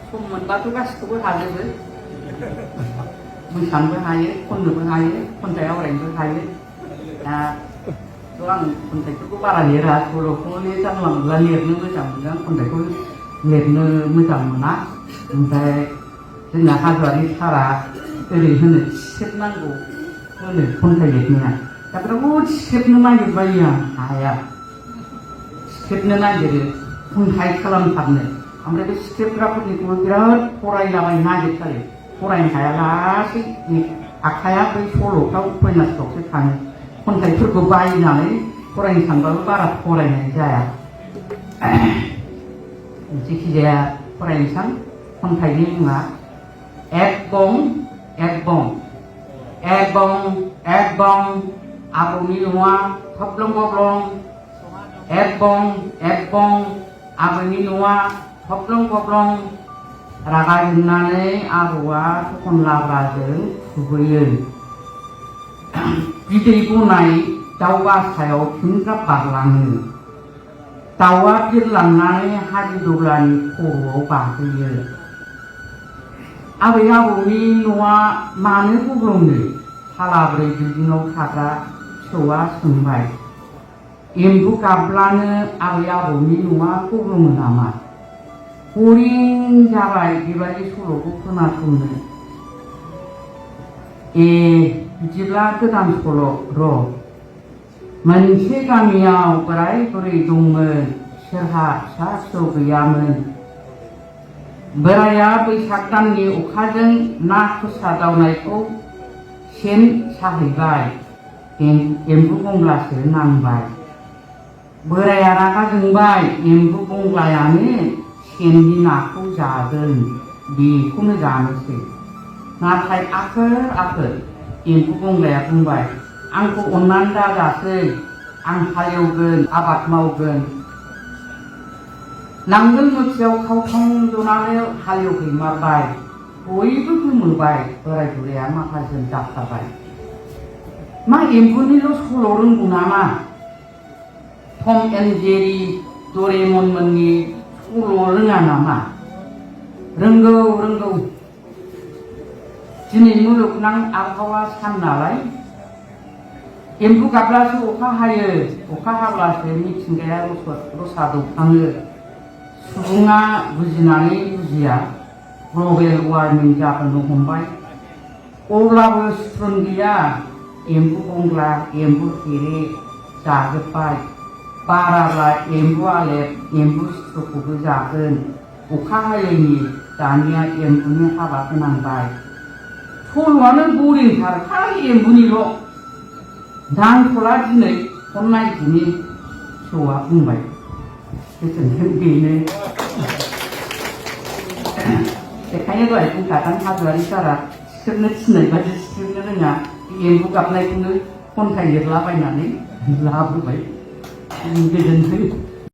सम मोनबाथ' गासिखौबो हाजोबो मोसानोबो हायो खननोबो हायो खन्थाइ आवरायनोबो हायो दा आं खन्थाइफोरखौ बारा लिरा सल'खौनो जानला मोनला लिरनो मोजां मोनो आं खन्थाइखौ लिरनो मोजां मोना ओमफ्राय जोंना हाजोआरि सारा ओरै होनो सिखेबनांगौ होनो खन्थाइ लिरनाया दा बिराद सिखेबनो नागिरबायो आं हाया सिखेबनो नागिरो खन्थाइ खालामथारनो ओमफ्राय बे सिखेबग्राफोरनिखौबो बिराद फरायलाबायनो नागिरथारो फरायनो हाया लासै आखाइया बै सल'फ्राव उपन्यासफ्रावसो थाङो खन्थाइफोरखौ बायनानै फरायनो सानबाबो बारा फरायनाय जाया जेखिजाया फरायनोसां खन्थाइनि मुङा एक बं आबौनि न'आ थब्लं गब्लं एक बं आबौनि न'आ थब्लं गब्लं रागा जोंनानै आबौआ थखन लाब्राजों खुबैयो बिदै गनाय दाउ बासायाव फिनगाब बारलाङो दाउआ बिरलांनानै हादिदग्लानि खर'आव बाफैयो आबै आबौनि न'आ मानो गब्लंनो फालाब्रै बिल्डिंआव थाग्रा फिसौआ सोंबाय एम्बु गाबब्लानो आबै आबौनि न'आ गब्लङो नामा बरिं जाबाय बेबायदि सल'खौ खोनासंनो बिदिब्ला गोदान सल' र' मोनसे गामियाव बोराय बुरै दंमोन बिसोरहा फिसा फिसौ गैयामोन बोराया बैसाग दाननि अखाजों ना खोसा दावनायखौ सेन साहैबाय एम्बु बंग्लासो नांबाय बोराया रागा जोंबाय एम्बु बंग्लायानो सेननि नाखौ जागोन बेखौनो जानोसै नाथाय आखोर एम्बु बंग्लाया बुंबाय आंखौ अननानै दाजासै आं हालेवगोन आबाद मावगोन नांगोल मुथियाव खावथं जनानै हालेवहैमारबाय बयबो गोमोबाय बोराय बुरैया माखाजोन जाथारबाय मा एम्बुनिल' सल' रोंगौ नामा टम एन्ड जेरि डरेमन मोननि सल' रोङा नामा रोंगौ दिनै मुलुगनां आबहावा सान नालाय एम्बु गाबब्लासो अखा हायो अखा हाब्लासो मिथिंगाया रसा दौखाङो सुबुङा बुजिनानै बुजिया ग्लबेल वार्मिं जाबोनो हमबाय अब्लाबो सुथुर गैया एम्बु बंग्ला एम्बु थेरे जाजोब्बाय बाराब्ला एम्बु आलेट एम्बु सिथ्रखौबो जागोन अखा हायैनि दानिया एम्बुनि हाबा होनांबाय सल'आनो बरिंथार खालि एम्बुनिल' दांथ'ला दिनै फन नायदिनि फिसौआ बुंबाय गोजोन्थों बेनो बेखायनो दहाय बुंखादों हाजोआरि सारा सिखेबनो थिननाय बादि सिखेबनो रोङा एम्बु गाबनायखौनो खन्थाइ लिरलाबायनानै लाबोबाय गोजोन्थों